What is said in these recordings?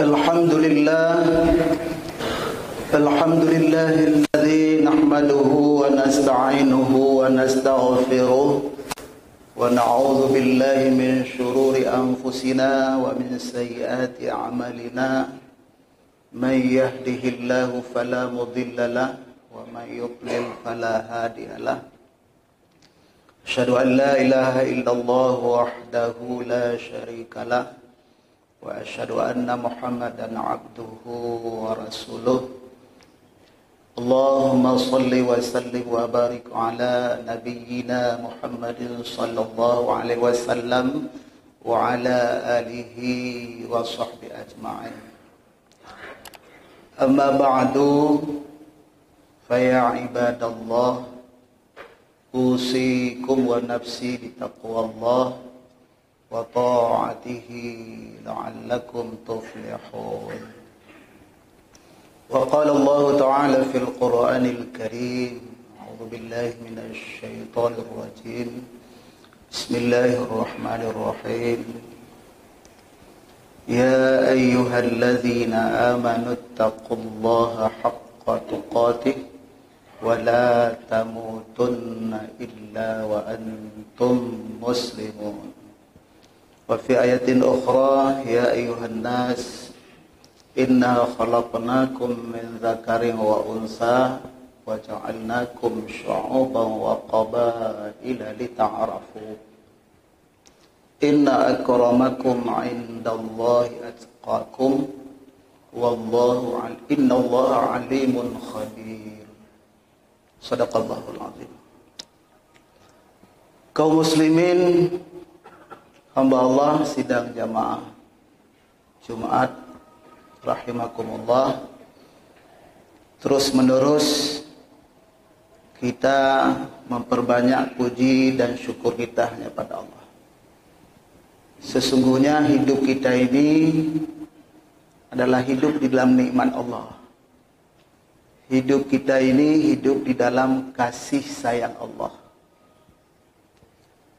Alhamdulillahilladzi nahmaduhu wa nasta'inuhu wa nastaghfiruh wa na'udzu billahi min shururi anfusina wa min sayyiati a'malina may yahdihillahu fala mudilla lahu wa may yudlil fala hadiya lahu. Asyhadu an la ilaha illallah wahdahu la syarika lahu wa asyhadu anna Muhammadan abduhu wa rasuluh. Allahumma salli wa sallim wa barik ala nabiyyina Muhammadin sallallahu alaihi wasallam wa ala alihi wa sahbihi ajma'in. Amma ba'du, fa ya ibadallah, usikum wa nafsi bitaqwallah wa ta'atihi la'allakum tuflihun. Wa qala Allah ta'ala fil Qur'anil Karim, a'udzu billahi minasy syaithanir rajim. Bismillahirrahmanirrahim. Ya ayyuhalladzina amanu taqullaha haqqa tuqatih wa la tamutunna illa wa antum muslimun. Wa fi ayatin ukhra, ya ayyuhan nas inna khalaqnakum min dzakarin wa unsa wa ja'alnakum syu'uban wa qabaila lita'arafu inna akramakum 'indallahi atqakum wallahu innallaha 'alimun khabir. Shadaqallahul 'azim. Kaum muslimin, hamba Allah sidang jamaah Jumat rahimakumullah, terus menerus kita memperbanyak puji dan syukur kita hanya pada Allah. Sesungguhnya hidup kita ini adalah hidup di dalam nikmat Allah. Hidup kita ini hidup di dalam kasih sayang Allah.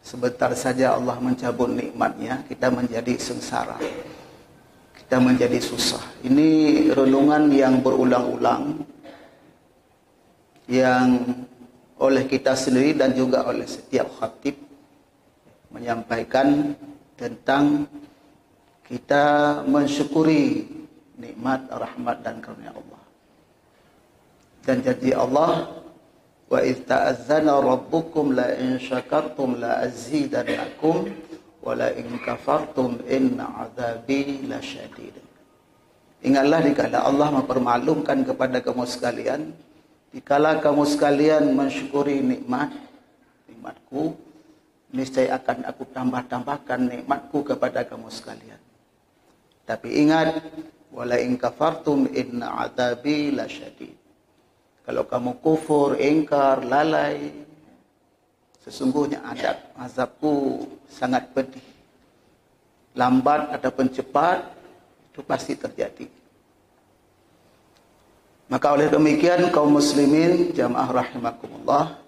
Sebentar saja Allah mencabut nikmatnya, kita menjadi sengsara, kita menjadi susah. Ini renungan yang berulang-ulang, yang oleh kita sendiri dan juga oleh setiap khatib menyampaikan tentang kita mensyukuri nikmat, rahmat dan karunia Allah. Dan janji Allah, wa idh ta'azzana rabbukum la in syakartum la azidannakum wa la in kafartum inna azabi lasyadid. Ingatlah dikala Allah mempermaklumkan kepada kamu sekalian, dikala kamu sekalian mensyukuri nikmatku, niscaya akan aku tambah-tambahkan nikmatku kepada kamu sekalian. Tapi ingat, wa la in kafartum inna azabi lasyadid. Kalau kamu kufur, ingkar, lalai, sesungguhnya azabku sangat pedih. Lambat ataupun cepat, itu pasti terjadi. Maka oleh demikian, kaum muslimin, jamaah rahimakumullah,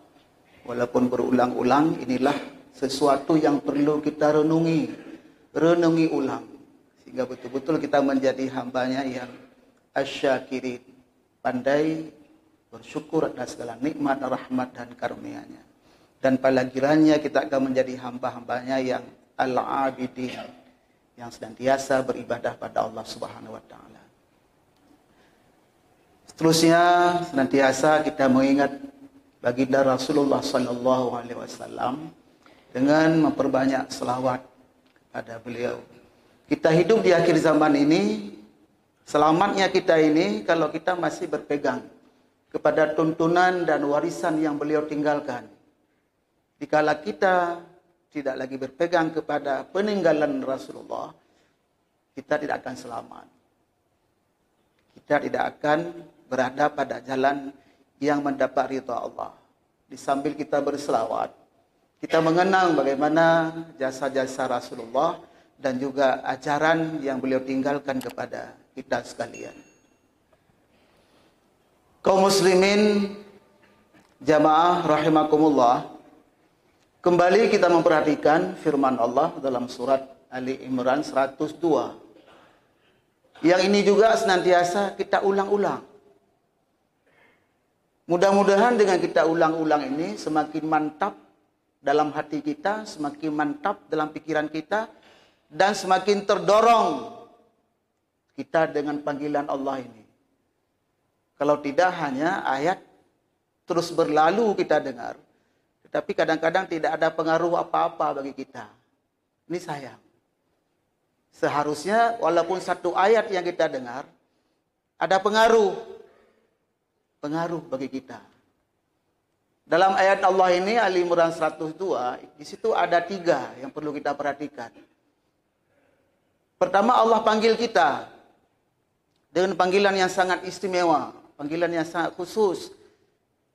walaupun berulang-ulang, inilah sesuatu yang perlu kita renungi ulang. Sehingga betul-betul kita menjadi hambanya yang asyakirin, pandai bersyukur atas segala nikmat, rahmat dan karunia-Nya. Dan pada kiranya kita akan menjadi hamba-hambanya yang al-abidin, yang senantiasa beribadah pada Allah Subhanahu wa taala. Seterusnya, senantiasa kita mengingat baginda Rasulullah sallallahu alaihi wasallam dengan memperbanyak selawat kepada beliau. Kita hidup di akhir zaman ini, selamatnya kita ini kalau kita masih berpegang kepada tuntunan dan warisan yang beliau tinggalkan. Dikala kita tidak lagi berpegang kepada peninggalan Rasulullah, kita tidak akan selamat. Kita tidak akan berada pada jalan yang mendapat ridha Allah. Di sambil kita berselawat, kita mengenang bagaimana jasa-jasa Rasulullah dan juga ajaran yang beliau tinggalkan kepada kita sekalian. Kaum muslimin, jamaah rahimakumullah, kembali kita memperhatikan firman Allah dalam surat Ali Imran 102 Yang ini juga senantiasa kita ulang-ulang. Mudah-mudahan dengan kita ulang-ulang ini semakin mantap dalam hati kita, semakin mantap dalam pikiran kita, dan semakin terdorong kita dengan panggilan Allah ini. Kalau tidak hanya ayat terus berlalu kita dengar, tetapi kadang-kadang tidak ada pengaruh apa-apa bagi kita. Ini sayang. Seharusnya walaupun satu ayat yang kita dengar, ada pengaruh bagi kita. Dalam ayat Allah ini, Ali Imran 102, di situ ada 3 yang perlu kita perhatikan. Pertama, Allah panggil kita dengan panggilan yang sangat istimewa, panggilan yang sangat khusus.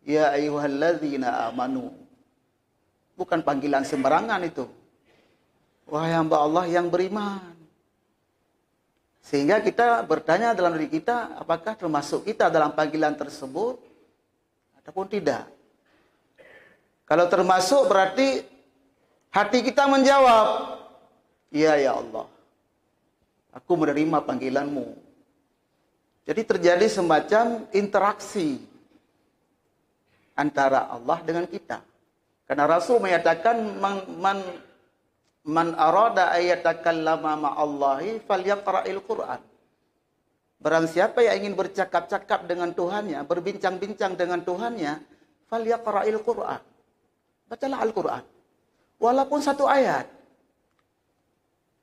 Ya ayyuhalladzina amanu. Bukan panggilan sembarangan itu. Wahai hamba Allah yang beriman. Sehingga kita bertanya dalam diri kita, apakah termasuk kita dalam panggilan tersebut ataupun tidak. Kalau termasuk berarti hati kita menjawab, iya ya Allah, aku menerima panggilanmu. Jadi terjadi semacam interaksi antara Allah dengan kita. Karena Rasul menyatakan, Man arada ayatakallama ma'allahi falyaqra'il Qur'an. Barang siapa yang ingin bercakap-cakap dengan Tuhannya, berbincang-bincang dengan Tuhannya, falyaqra'il Qur'an. Bacalah Al-Quran. Walaupun satu ayat.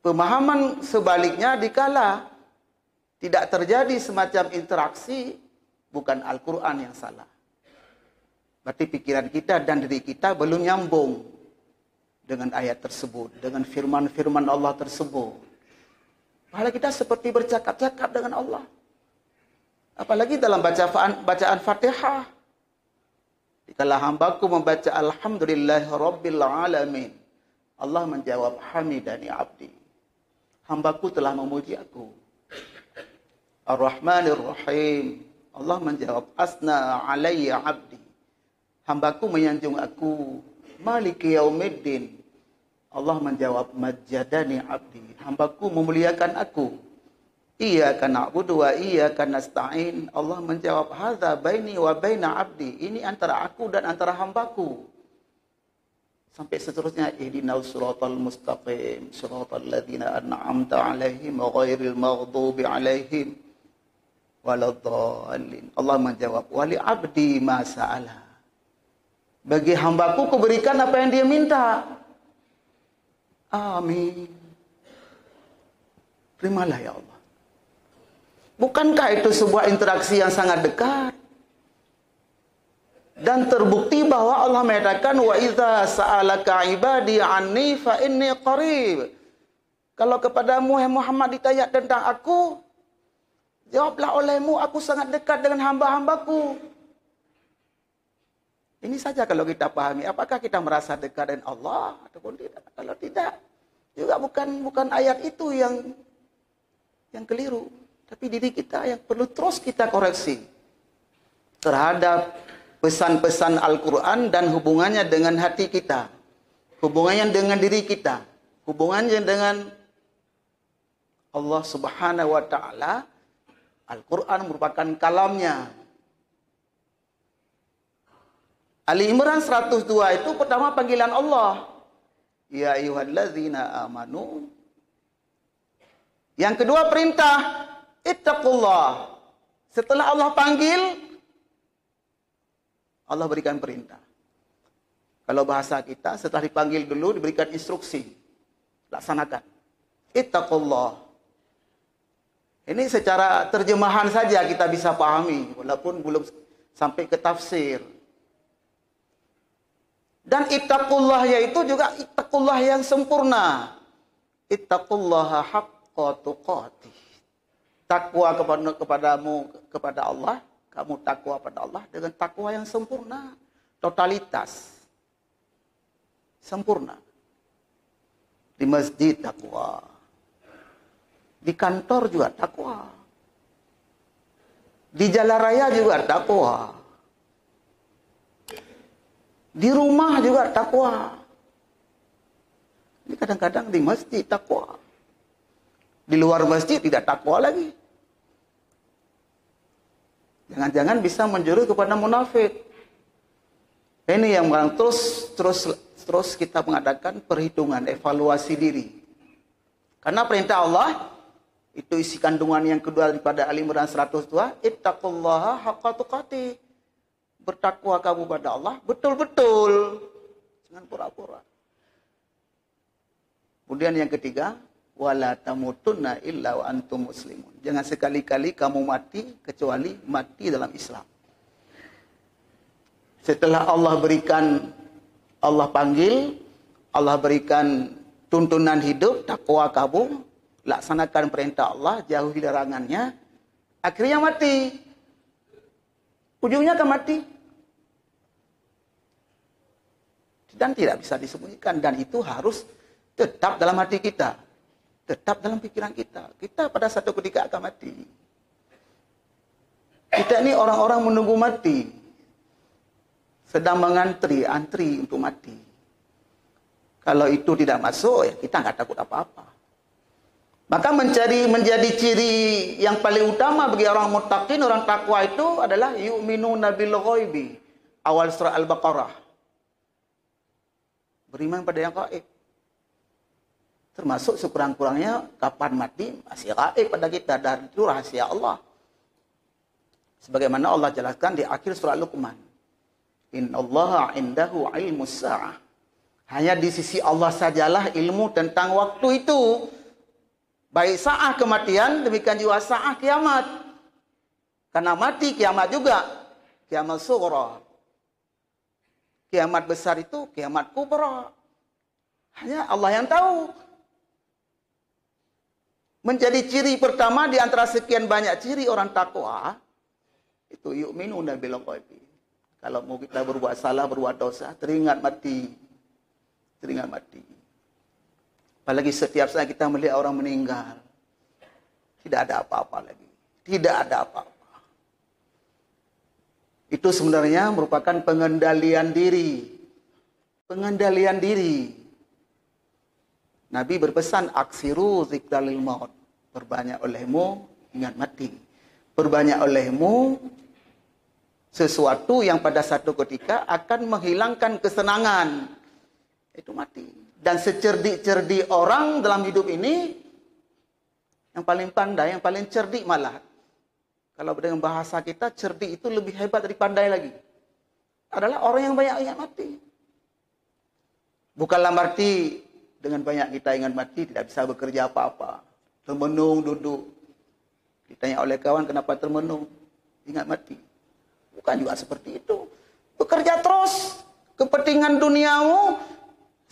Pemahaman sebaliknya dikala tidak terjadi semacam interaksi, bukan Al-Quran yang salah. Berarti pikiran kita dan diri kita belum nyambung dengan ayat tersebut, dengan firman-firman Allah tersebut. Pahala kita seperti bercakap-cakap dengan Allah. Apalagi dalam bacaan Fatihah. Dikala hambaku membaca Alhamdulillahi Rabbil Alamin, Allah menjawab Hamidani Abdi. Hambaku telah memuji aku. Ar-Rahmanir Rahim, Allah menjawab Asna alayya Abdi. Hambaku menyanjung aku. Maliki Yaumiddin, Allah menjawab Majjadani Abdi. Hambaku memuliakan aku. Iyyaka na'budu wa iyyaka nasta'in, Allah menjawab hadza baini wa baina abdi. Ini antara aku dan antara hambaku. Sampai seterusnya, ihdinas siratal mustaqim, siratal ladzina an'amta 'alaihim ghairil maghdubi 'alaihim waladdallin. Allah menjawab wali abdi ma sa'ala. Bagi hambaku kuberikan apa yang dia minta. Amin. Terimalah ya Allah. Bukankah itu sebuah interaksi yang sangat dekat? Dan terbukti bahwa Allah mengatakan wa idza sa'alaka ibadi anni fa inni qarib. Kalau kepadamu hai Muhammad ditanya tentang aku, jawablah olehmu, aku sangat dekat dengan hamba-hambaku. Ini saja kalau kita pahami, apakah kita merasa dekat dengan Allah ataupun tidak. Kalau tidak, juga bukan ayat itu yang keliru, tapi diri kita yang perlu terus kita koreksi terhadap pesan-pesan Al-Quran dan hubungannya dengan hati kita, hubungannya dengan diri kita, hubungannya dengan Allah Subhanahu wa Ta'ala. Al-Quran merupakan kalamnya. Ali Imran 102 itu pertama panggilan Allah. Ya ayyuhalladzina amanu. Yang kedua perintah, ittaqullah. Setelah Allah panggil, Allah berikan perintah. Kalau bahasa kita, setelah dipanggil dulu diberikan instruksi. Laksanakan. Ittaqullah. Ini secara terjemahan saja kita bisa pahami, walaupun belum sampai ke tafsir. Dan ittaqullah yaitu juga ittaqullah yang sempurna. Ittaqullaha haqqa tuqatih. Takwa kepada Allah, kamu takwa pada Allah dengan takwa yang sempurna, totalitas. Sempurna. Di masjid takwa. Di kantor juga takwa. Di jalan raya juga takwa. Di rumah juga takwa. Ini kadang-kadang di masjid takwa. Di luar masjid tidak takwa lagi. Jangan-jangan bisa menjurus kepada munafik. Ini yang terus kita mengadakan perhitungan, evaluasi diri. Karena perintah Allah, itu isi kandungan yang kedua daripada Ali Imran 102, ittaqullaha haqqa tuqatih. Bertakwa kamu pada Allah betul-betul, jangan pura-pura. Kemudian yang ketiga, wala tamutunna illa wa antum muslimun. Jangan sekali-kali kamu mati kecuali mati dalam Islam. Setelah Allah panggil, Allah berikan tuntunan hidup, takwa kamu, laksanakan perintah Allah, jauhi larangannya, akhirnya mati. Ujungnya akan mati. Dan tidak bisa disembunyikan, dan itu harus tetap dalam hati kita. Tetap dalam pikiran kita. Kita pada satu ketika akan mati. Kita ini orang-orang menunggu mati. Sedang antri untuk mati. Kalau itu tidak masuk, ya kita nggak takut apa-apa. Maka menjadi ciri yang paling utama bagi orang muttaqin, orang takwa itu adalah yu'minuna bil ghaibi. Awal surah Al-Baqarah. Beriman pada yang gaib. Termasuk sekurang-kurangnya kapan mati masih gaib pada kita, dan itu rahasia Allah. Sebagaimana Allah jelaskan di akhir surah Luqman. Innallaha indahu ilmus sa'ah. Hanya di sisi Allah sajalah ilmu tentang waktu itu. Baik sa'ah kematian, demikian juga sa'ah kiamat. Karena mati kiamat juga. Kiamat sughra. Kiamat besar itu kiamat kubra. Hanya Allah yang tahu. Menjadi ciri pertama di antara sekian banyak ciri orang takwa, itu yu'minuna bil ghaibi. Kalau mau kita berbuat salah, berbuat dosa, teringat mati. Teringat mati. Apalagi setiap saat kita melihat orang meninggal. Tidak ada apa-apa lagi. Tidak ada apa-apa. Itu sebenarnya merupakan pengendalian diri. Pengendalian diri. Nabi berpesan, aksiru zikralil maut. Perbanyak olehmu ingat mati. Perbanyak olehmu sesuatu yang pada satu ketika akan menghilangkan kesenangan. Itu mati. Dan secerdik-cerdik orang dalam hidup ini, yang paling pandai, yang paling cerdik malah. Kalau dengan bahasa kita, cerdik itu lebih hebat dari pandai lagi. Adalah orang yang banyak ingat mati. Bukanlah arti dengan banyak kita ingat mati, tidak bisa bekerja apa-apa. Termenung, duduk. Ditanya oleh kawan, kenapa termenung? Ingat mati. Bukan juga seperti itu. Bekerja terus. Kepentingan duniamu,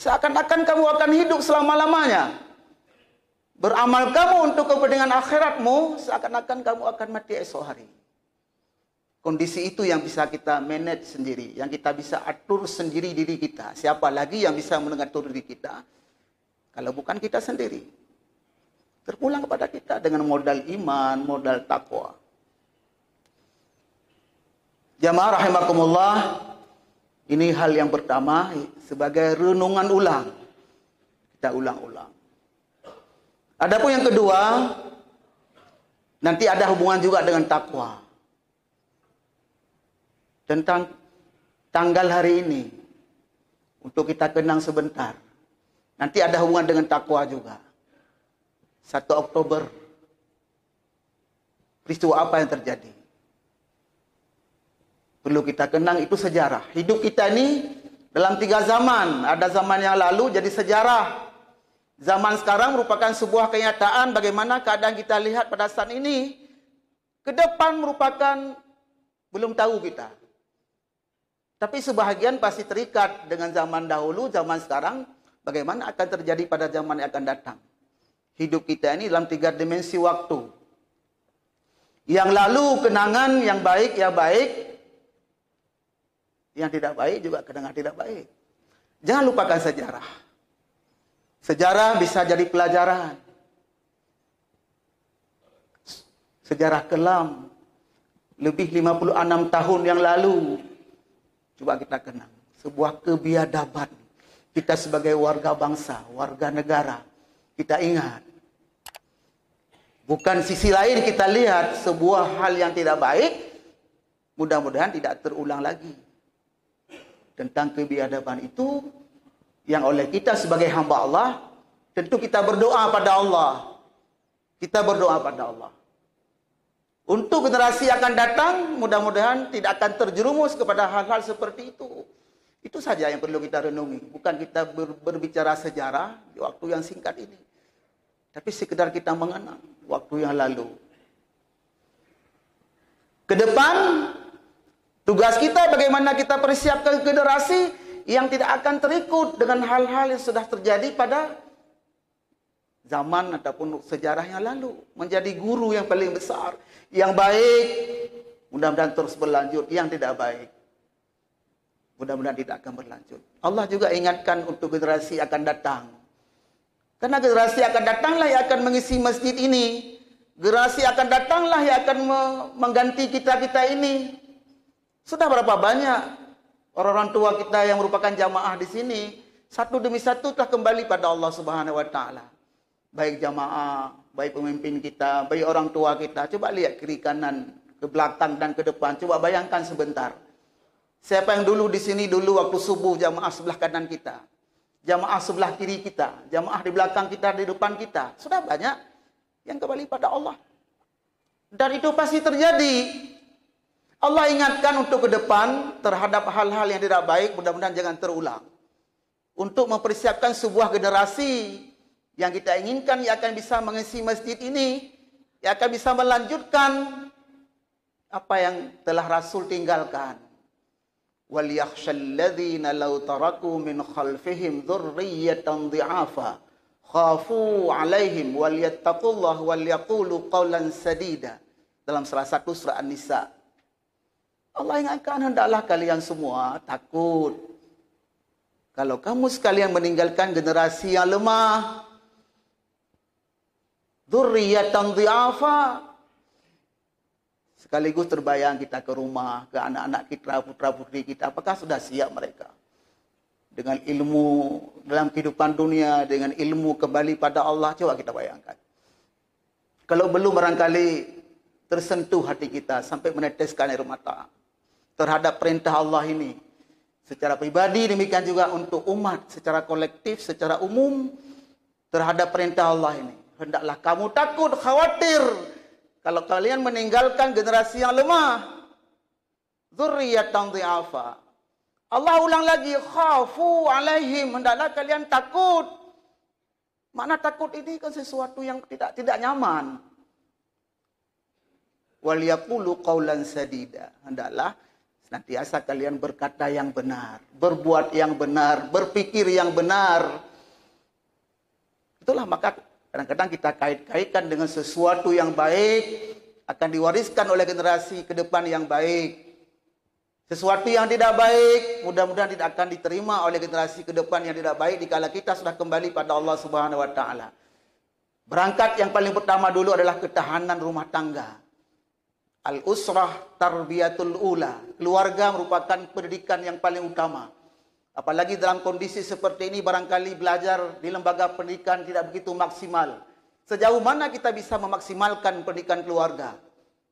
seakan-akan kamu akan hidup selama-lamanya. Beramal kamu untuk kepentingan akhiratmu, seakan-akan kamu akan mati esok hari. Kondisi itu yang bisa kita manage sendiri, yang kita bisa atur sendiri diri kita. Siapa lagi yang bisa mengatur diri kita? Kalau bukan kita sendiri. Terpulang kepada kita dengan modal iman, modal takwa. Jamaah rahimakumullah, ini hal yang pertama sebagai renungan ulang. Kita ulang-ulang. Adapun yang kedua, nanti ada hubungan juga dengan takwa. Tentang tanggal hari ini, untuk kita kenang sebentar. Nanti ada hubungan dengan takwa juga. 1 Oktober. Peristiwa apa yang terjadi? Perlu kita kenang, itu sejarah. Hidup kita ini dalam 3 zaman. Ada zaman yang lalu jadi sejarah. Zaman sekarang merupakan sebuah kenyataan bagaimana keadaan kita lihat pada saat ini. Ke depan merupakan belum tahu kita. Tapi sebahagian pasti terikat dengan zaman dahulu, zaman sekarang. Bagaimana akan terjadi pada zaman yang akan datang. Hidup kita ini dalam 3 dimensi waktu. Yang lalu kenangan yang baik, ya baik. Yang tidak baik juga kenangan tidak baik. Jangan lupakan sejarah. Sejarah bisa jadi pelajaran. Sejarah kelam. Lebih 56 tahun yang lalu. Coba kita kenang. Sebuah kebiadaban. Kita sebagai warga bangsa, warga negara. Kita ingat. Bukan sisi lain kita lihat sebuah hal yang tidak baik. Mudah-mudahan tidak terulang lagi. Tentang kebiadaban itu, yang oleh kita sebagai hamba Allah, tentu kita berdoa pada Allah. Kita berdoa pada Allah. Untuk generasi yang akan datang, mudah-mudahan tidak akan terjerumus kepada hal-hal seperti itu. Itu saja yang perlu kita renungi. Bukan kita berbicara sejarah di waktu yang singkat ini. Tapi sekedar kita mengenang waktu yang lalu. Ke depan, tugas kita bagaimana kita persiapkan generasi yang tidak akan terikut dengan hal-hal yang sudah terjadi pada zaman ataupun sejarah yang lalu. Menjadi guru yang paling besar. Yang baik, mudah-mudahan terus berlanjut. Yang tidak baik, mudah-mudahan tidak akan berlanjut. Allah juga ingatkan untuk generasi akan datang. Karena generasi akan datanglah yang akan mengisi masjid ini. Generasi akan datanglah yang akan mengganti kita-kita ini. Sudah berapa banyak orang-orang tua kita yang merupakan jamaah di sini, satu demi satu telah kembali pada Allah Subhanahu wa taala. Baik jamaah, baik pemimpin kita, baik orang tua kita. Coba lihat kiri kanan, ke belakang dan ke depan. Coba bayangkan sebentar. Siapa yang dulu di sini dulu waktu subuh jamaah sebelah kanan kita, jamaah sebelah kiri kita, jamaah di belakang kita, di depan kita. Sudah banyak yang kembali pada Allah. Dan itu pasti terjadi. Allah ingatkan untuk ke depan terhadap hal-hal yang tidak baik, mudah-mudahan jangan terulang. Untuk mempersiapkan sebuah generasi yang kita inginkan yang akan bisa mengisi masjid ini, yang akan bisa melanjutkan apa yang telah Rasul tinggalkan. وَلْيَخْشَ الَّذِينَ لَوْ تَرَكُوا مِنْ خَلْفِهِمْ ذُرِّيَّةً ضِعَافًا خَافُوا عَلَيْهِمْ وَلْيَتَّقُوا اللَّهَ وَلْيَقُولُوا قَوْلًا سَدِيدًا. Dalam salah satu surah An-Nisa. Allah ingatkan, hendaklah kalian semua takut. Kalau kamu sekalian meninggalkan generasi yang lemah, dzurriyyatan dhi'afa, sekaligus terbayang kita ke rumah, ke anak-anak kita, putra-putri kita, apakah sudah siap mereka? Dengan ilmu dalam kehidupan dunia, dengan ilmu kembali pada Allah, coba kita bayangkan. Kalau belum barangkali tersentuh hati kita sampai meneteskan air mata terhadap perintah Allah ini. Secara pribadi, demikian juga untuk umat, secara kolektif, secara umum, terhadap perintah Allah ini. Hendaklah kamu takut, khawatir, kalau kalian meninggalkan generasi yang lemah. Dzurriyyatan dhi'afa. Allah ulang lagi, khafu alaihim, hendaklah kalian takut. Makna takut ini kan sesuatu yang tidak nyaman. Wal yaqulu qaulan sadida. Hendaklah senantiasa kalian berkata yang benar, berbuat yang benar, berpikir yang benar. Itulah maka kadang-kadang kita kait-kaitkan dengan sesuatu yang baik akan diwariskan oleh generasi ke depan yang baik. Sesuatu yang tidak baik mudah-mudahan tidak akan diterima oleh generasi ke depan yang tidak baik dikala kita sudah kembali pada Allah Subhanahu wa taala. Berangkat yang paling pertama dulu adalah ketahanan rumah tangga. Al-usrah tarbiyatul ula. Keluarga merupakan pendidikan yang paling utama. Apalagi dalam kondisi seperti ini barangkali belajar di lembaga pendidikan tidak begitu maksimal. Sejauh mana kita bisa memaksimalkan pendidikan keluarga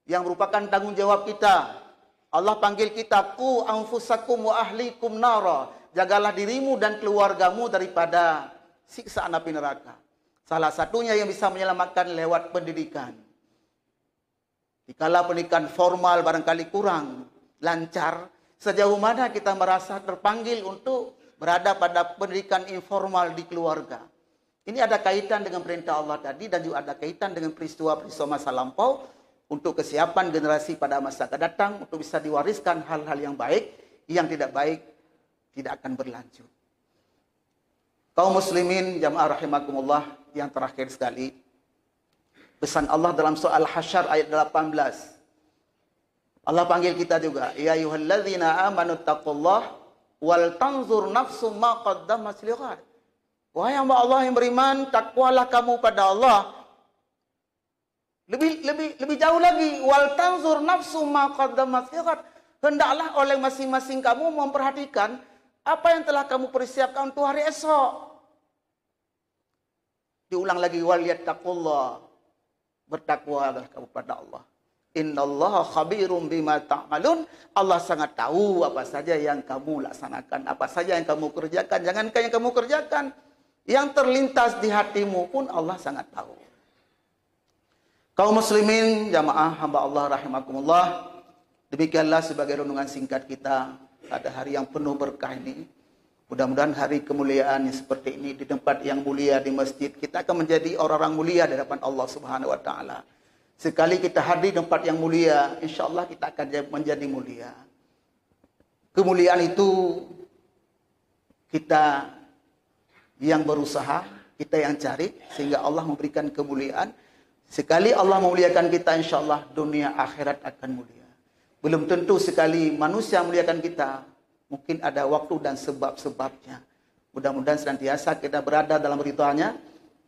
yang merupakan tanggung jawab kita. Allah panggil kita, qu anfusakum wa ahlikum nara. Jagalah dirimu dan keluargamu daripada siksaan api neraka. Salah satunya yang bisa menyelamatkan lewat pendidikan. Dikala pendidikan formal barangkali kurang lancar, sejauh mana kita merasa terpanggil untuk berada pada pendidikan informal di keluarga. Ini ada kaitan dengan perintah Allah tadi dan juga ada kaitan dengan peristiwa-peristiwa masa lampau untuk kesiapan generasi pada masa akan datang untuk bisa diwariskan hal-hal yang baik, yang tidak baik tidak akan berlanjut. Kaum muslimin jamaah rahimakumullah, yang terakhir sekali, pesan Allah dalam surah Al-Hasyr ayat 18. Allah panggil kita juga, ya ayyuhalladzina amanu taqullah wal tanzur nafsum ma qaddamat lighad. Wahai hamba Allah yang beriman, takwalah kamu pada Allah. Lebih jauh lagi, wal tanzur nafsum ma qaddamat lighad. Hendaklah oleh masing-masing kamu memperhatikan apa yang telah kamu persiapkan untuk hari esok. Diulang lagi, wal yattaqullah. Bertakwalah kamu pada Allah. Innallaha khabirum bima ta'malun. Allah sangat tahu apa saja yang kamu laksanakan, apa saja yang kamu kerjakan. Jangankan yang kamu kerjakan, yang terlintas di hatimu pun Allah sangat tahu. Kaum muslimin, jamaah hamba Allah rahimakumullah, demikianlah sebagai renungan singkat kita pada hari yang penuh berkah ini. Mudah-mudahan hari kemuliaan yang seperti ini di tempat yang mulia di masjid, kita akan menjadi orang-orang mulia di hadapan Allah Subhanahu wa taala. Sekali kita hadir di tempat yang mulia, insyaallah kita akan menjadi mulia. Kemuliaan itu kita yang berusaha, kita yang cari, sehingga Allah memberikan kemuliaan. Sekali Allah memuliakan kita, insyaallah dunia akhirat akan mulia. Belum tentu sekali manusia memuliakan kita, mungkin ada waktu dan sebab-sebabnya. Mudah-mudahan senantiasa kita berada dalam ridha-Nya,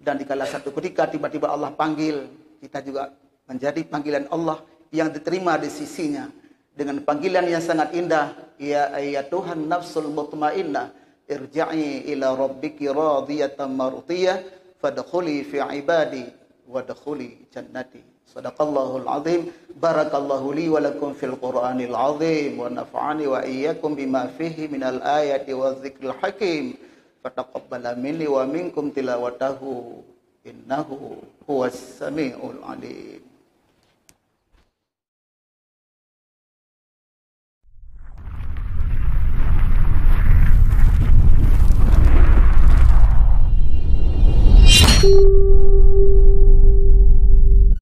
dan dikala satu ketika tiba-tiba Allah panggil, kita juga menjadi panggilan Allah yang diterima di sisinya dengan panggilan yang sangat indah. Ya ayyatuhan nafsul mutmainnah, irja'i ila rabbiki radiyatan mardiyah, fadkhuli fi ibadi wadkhuli jannati. Shadaqallahul azim. Barakallahu li wa lakum fil Qur'anil azim wa nafa'ani wa iyyakum bima fihi minal ayati wadzikril hakim. Fataqabbala minni wa minkum tilawatahu innahu huwas samiul alim.